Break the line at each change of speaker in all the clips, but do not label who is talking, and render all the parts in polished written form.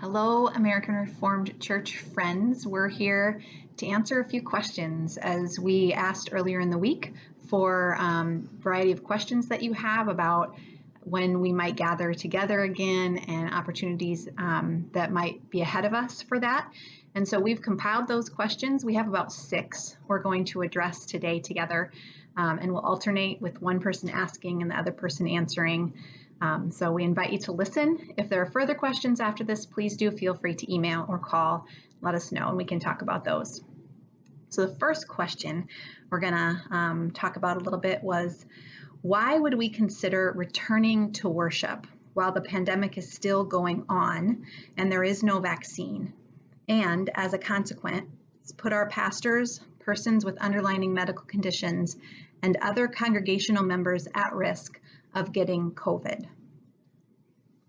Hello, American Reformed Church friends. We're here to answer a few questions as we asked earlier in the week for a variety of questions that you have about when we might gather together again and opportunities that might be ahead of us for that. And so we've compiled those questions. We have about 6 we're going to address today together, and we'll alternate with one person asking and the other person answering. So we invite you to listen. If there are further questions after this, please do feel free to email or call, let us know, and we can talk about those. So the first question we're going to talk about a little bit was, why would we consider returning to worship while the pandemic is still going on and there is no vaccine? And as a consequence, put our pastors, persons with underlying medical conditions, and other congregational members at risk of getting COVID?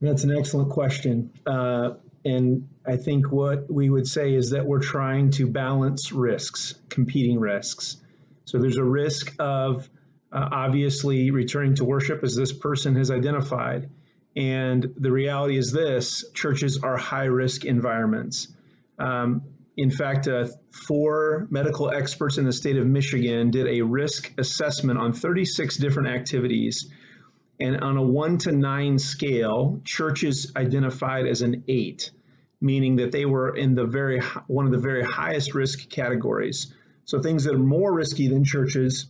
That's an excellent question. And I think what we would say is that we're trying to balance risks, competing risks. So there's a risk of obviously returning to worship, as this person has identified. And the reality is this: churches are high-risk environments. In fact, 4 medical experts in the state of Michigan did a risk assessment on 36 different activities. And on a 1 to 9 scale, churches identified as an 8, meaning that they were in one of the very highest risk categories. So things that are more risky than churches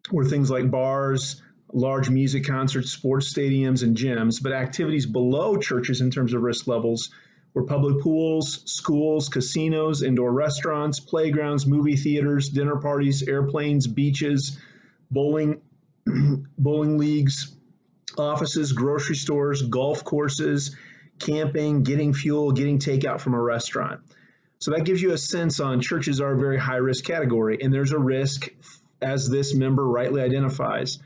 were things like bars, large music concerts, sports stadiums, and gyms. But activities below churches in terms of risk levels were public pools, schools, casinos, indoor restaurants, playgrounds, movie theaters, dinner parties, airplanes, beaches, bowling leagues, offices, grocery stores, golf courses, camping, getting fuel, getting takeout from a restaurant. So that gives you a sense on churches are a very high risk category, and there's a risk, as this member rightly identifies.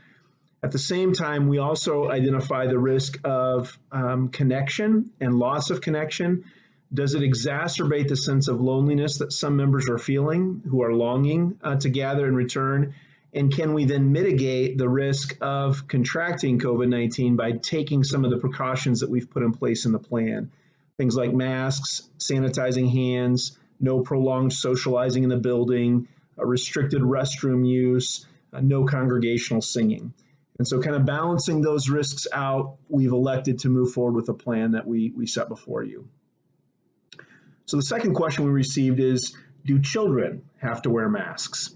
At the same time, we also identify the risk of connection and loss of connection. Does it exacerbate the sense of loneliness that some members are feeling who are longing to gather and return? And can we then mitigate the risk of contracting COVID-19 by taking some of the precautions that we've put in place in the plan? Things like masks, sanitizing hands, no prolonged socializing in the building, restricted restroom use, no congregational singing. And so kind of balancing those risks out, we've elected to move forward with a plan that we set before you. So the second question we received is, do children have to wear masks?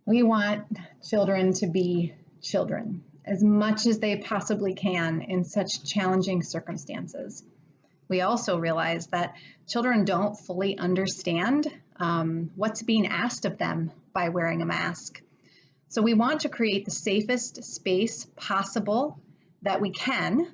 We want children to be children as much as they possibly can in such challenging circumstances. We also realize that children don't fully understand what's being asked of them by wearing a mask. So we want to create the safest space possible that we can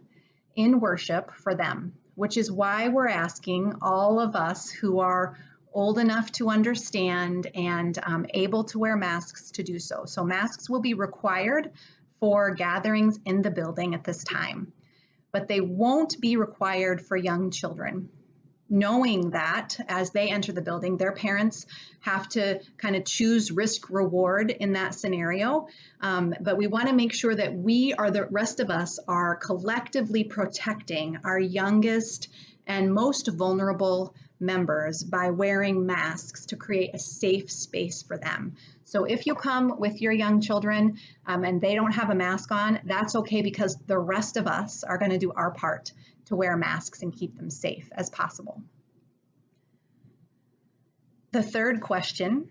in worship for them, which is why we're asking all of us who are old enough to understand and able to wear masks to do so. So masks will be required for gatherings in the building at this time, but they won't be required for young children, knowing that as they enter the building, their parents have to kind of choose risk reward in that scenario. But we want to make sure that the rest of us are collectively protecting our youngest and most vulnerable members by wearing masks to create a safe space for them. So if you come with your young children and they don't have a mask on, that's okay, because the rest of us are going to do our part to wear masks and keep them safe as possible. The third question,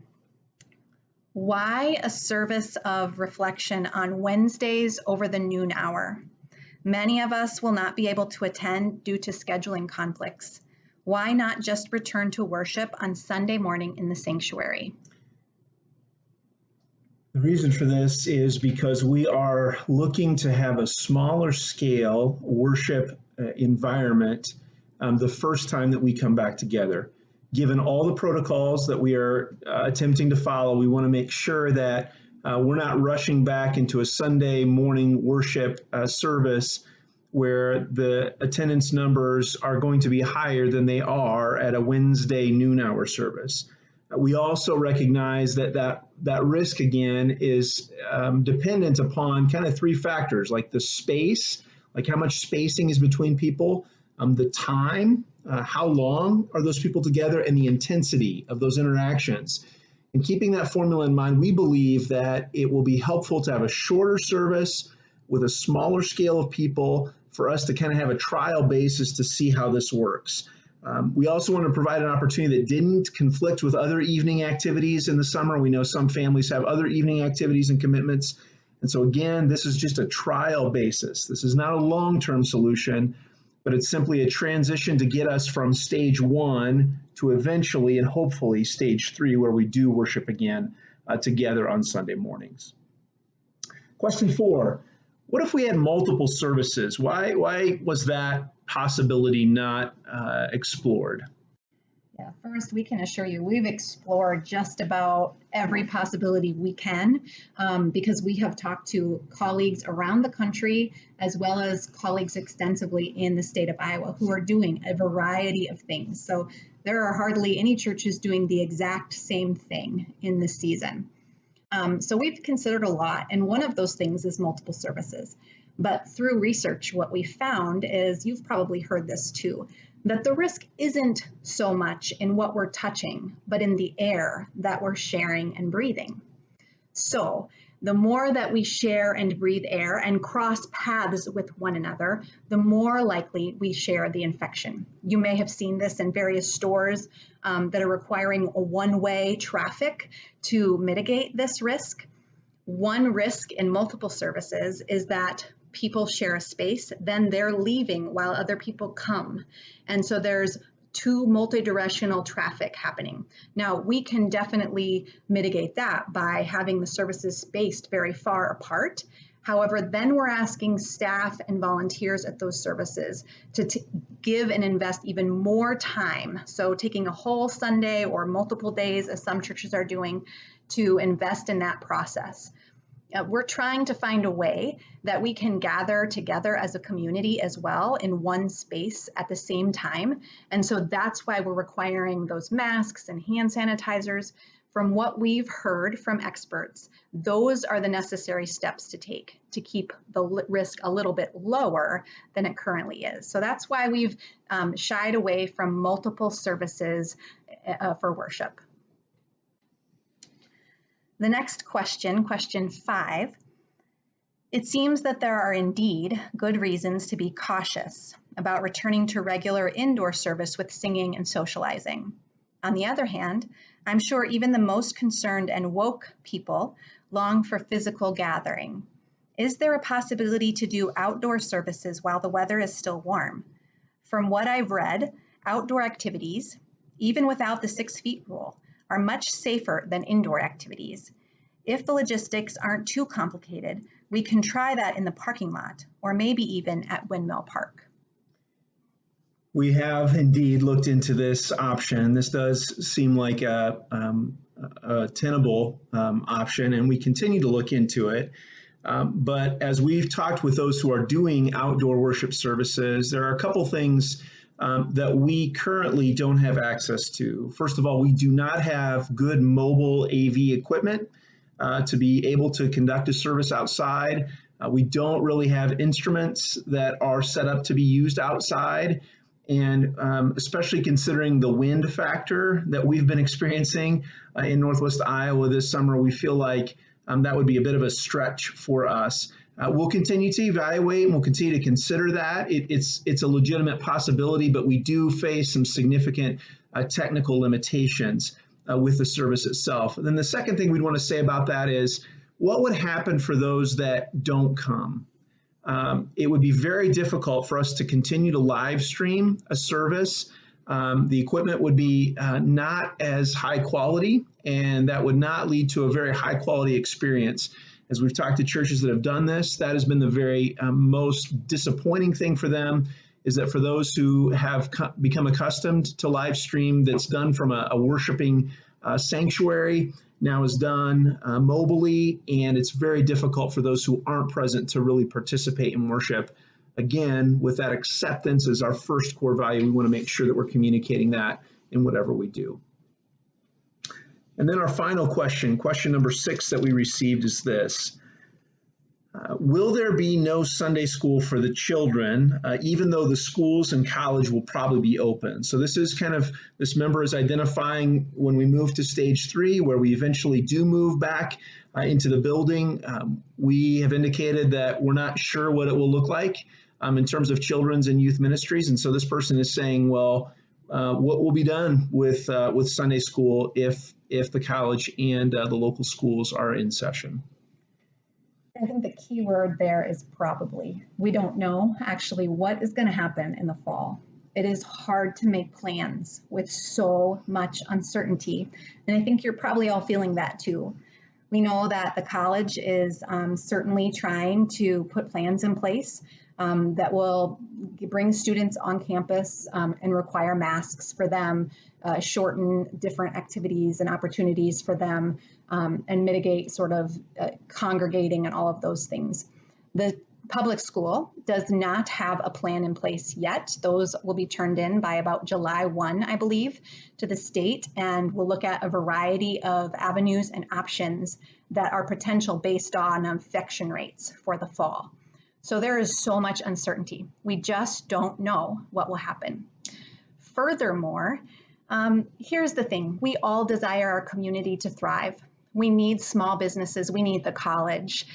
why a service of reflection on Wednesdays over the noon hour? Many of us will not be able to attend due to scheduling conflicts. Why not just return to worship on Sunday morning in the sanctuary?
The reason for this is because we are looking to have a smaller scale worship environment the first time that we come back together. Given all the protocols that we are attempting to follow, we want to make sure that we're not rushing back into a Sunday morning worship service where the attendance numbers are going to be higher than they are at a Wednesday noon hour service. We also recognize that risk, again, is dependent upon kind of 3 factors, like the space, like how much spacing is between people, the time how long are those people together, and the intensity of those interactions. And keeping that formula in mind, we believe that it will be helpful to have a shorter service with a smaller scale of people for us to kind of have a trial basis to see how this works. We also want to provide an opportunity that didn't conflict with other evening activities in the summer. We know some families have other evening activities and commitments. And so again, this is just a trial basis. This is not a long-term solution, but it's simply a transition to get us from stage 1 to eventually and hopefully stage 3, where we do worship again together on Sunday mornings. Question 4, what if we had multiple services? Why was that possibility not explored?
Yeah, first, we can assure you we've explored just about every possibility we can because we have talked to colleagues around the country as well as colleagues extensively in the state of Iowa who are doing a variety of things. So there are hardly any churches doing the exact same thing in this season. So we've considered a lot, and one of those things is multiple services. But through research, what we found is, you've probably heard this too, that the risk isn't so much in what we're touching, but in the air that we're sharing and breathing. So the more that we share and breathe air and cross paths with one another, the more likely we share the infection. You may have seen this in various stores that are requiring a one-way traffic to mitigate this risk. One risk in multiple services is that people share a space, then they're leaving while other people come. And so there's two multi-directional traffic happening. Now, we can definitely mitigate that by having the services spaced very far apart. However, then we're asking staff and volunteers at those services to give and invest even more time. So taking a whole Sunday or multiple days, as some churches are doing, to invest in that process. We're trying to find a way that we can gather together as a community as well in one space at the same time. And so that's why we're requiring those masks and hand sanitizers. From what we've heard from experts, those are the necessary steps to take to keep the risk a little bit lower than it currently is. So that's why we've shied away from multiple services for worship. The next question, question 5, it seems that there are indeed good reasons to be cautious about returning to regular indoor service with singing and socializing. On the other hand, I'm sure even the most concerned and woke people long for physical gathering. Is there a possibility to do outdoor services while the weather is still warm? From what I've read, outdoor activities, even without the 6 feet rule, are much safer than indoor activities. If the logistics aren't too complicated, we can try that in the parking lot or maybe even at Windmill Park.
We have indeed looked into this option. This does seem like a tenable option, and we continue to look into it. But as we've talked with those who are doing outdoor worship services, there are a couple things that we currently don't have access to. First of all, we do not have good mobile AV equipment to be able to conduct a service outside. We don't really have instruments that are set up to be used outside. And especially considering the wind factor that we've been experiencing in Northwest Iowa this summer, we feel like that would be a bit of a stretch for us. We'll continue to evaluate and we'll continue to consider that. It's a legitimate possibility, but we do face some significant technical limitations with the service itself. And then the second thing we'd want to say about that is, what would happen for those that don't come? It would be very difficult for us to continue to live stream a service. The equipment would be not as high quality, and that would not lead to a very high quality experience. As we've talked to churches that have done this, that has been the very most disappointing thing for them, is that for those who have become accustomed to live stream that's done from a worshiping sanctuary, now is done mobily, and it's very difficult for those who aren't present to really participate in worship. Again, with that acceptance as our first core value, we want to make sure that we're communicating that in whatever we do. And then our final question, question number 6 that we received is this. Will there be no Sunday school for the children, even though the schools and college will probably be open? So this is kind of, this member is identifying when we move to stage 3, where we eventually do move back into the building. We have indicated that we're not sure what it will look like in terms of children's and youth ministries. And so this person is saying, well, what will be done with Sunday school if the college and the local schools are in session?
I think the key word there is probably. We don't know actually what is going to happen in the fall. It is hard to make plans with so much uncertainty. And I think you're probably all feeling that too. We know that the college is certainly trying to put plans in place that will bring students on campus and require masks for them, shorten different activities and opportunities for them, and mitigate sort of congregating and all of those things. The public school does not have a plan in place yet. Those will be turned in by about July 1, I believe, to the state, and we'll look at a variety of avenues and options that are potential based on infection rates for the fall. So there is so much uncertainty. We just don't know what will happen. Furthermore, here's the thing. We all desire our community to thrive. We need small businesses, we need the college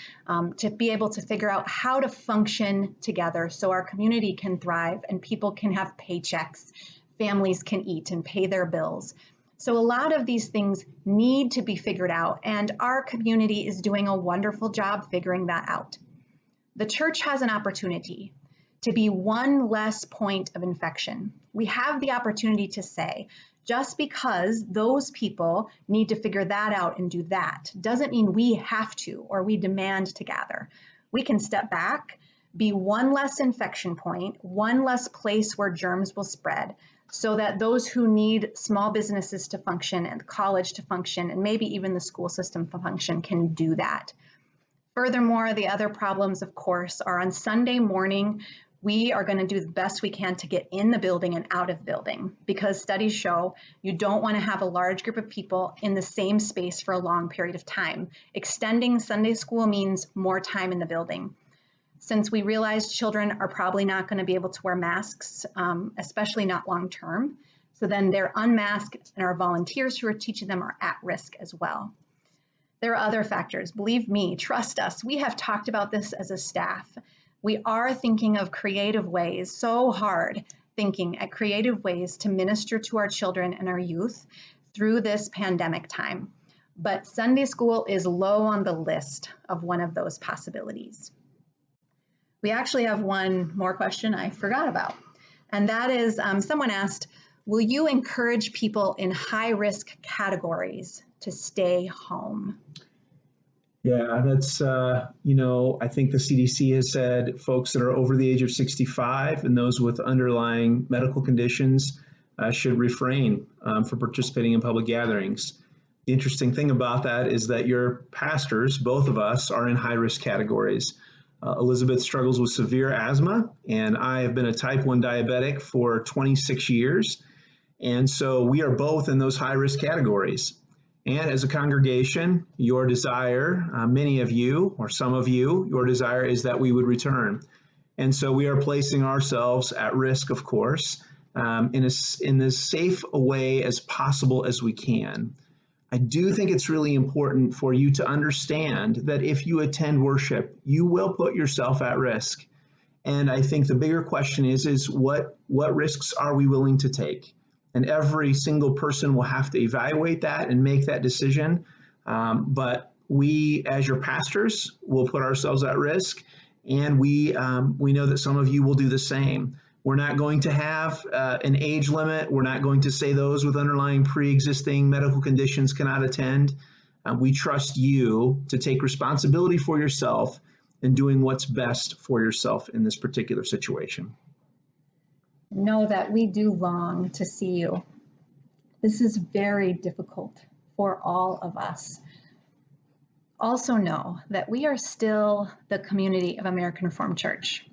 to be able to figure out how to function together so our community can thrive and people can have paychecks, families can eat and pay their bills. So a lot of these things need to be figured out, and our community is doing a wonderful job figuring that out. The church has an opportunity to be one less point of infection. We have the opportunity to say, just because those people need to figure that out and do that doesn't mean we have to or we demand to gather. We can step back, be one less infection point, one less place where germs will spread, so that those who need small businesses to function and college to function and maybe even the school system to function can do that. Furthermore, the other problems, of course, are on Sunday morning. We are going to do the best we can to get in the building and out of the building, because studies show you don't want to have a large group of people in the same space for a long period of time. Extending Sunday school means more time in the building. Since we realize children are probably not going to be able to wear masks, especially not long term, so then they're unmasked and our volunteers who are teaching them are at risk as well. There are other factors. Believe me, trust us. We have talked about this as a staff. We are thinking of creative ways, so hard thinking at creative ways to minister to our children and our youth through this pandemic time. But Sunday school is low on the list of one of those possibilities. We actually have one more question I forgot about, and that is someone asked, will you encourage people in high-risk categories to stay home?
Yeah, that's, I think the CDC has said folks that are over the age of 65 and those with underlying medical conditions should refrain from participating in public gatherings. The interesting thing about that is that your pastors, both of us, are in high-risk categories. Elizabeth struggles with severe asthma, and I have been a type 1 diabetic for 26 years. And so we are both in those high-risk categories. And as a congregation, your desire, many of you, or some of you, your desire is that we would return. And so we are placing ourselves at risk, of course, in as safe a way as possible as we can. I do think it's really important for you to understand that if you attend worship, you will put yourself at risk. And I think the bigger question is what risks are we willing to take? And every single person will have to evaluate that and make that decision. But we, as your pastors, will put ourselves at risk. And we know that some of you will do the same. We're not going to have an age limit. We're not going to say those with underlying pre-existing medical conditions cannot attend. We trust you to take responsibility for yourself and doing what's best for yourself in this particular situation.
Know that we do long to see you. This is very difficult for all of us. Also know that we are still the community of American Reformed Church.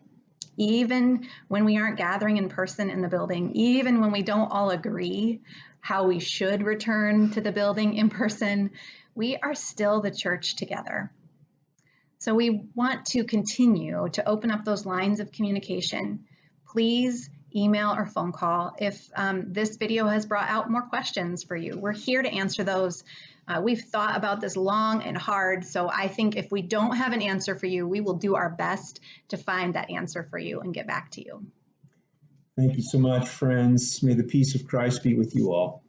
Even when we aren't gathering in person in the building, even when we don't all agree how we should return to the building in person, we are still the church together. So we want to continue to open up those lines of communication. Please email or phone call if this video has brought out more questions for you. We're here to answer those. We've thought about this long and hard, so I think if we don't have an answer for you, we will do our best to find that answer for you and get back to you.
Thank you so much, friends. May the peace of Christ be with you all.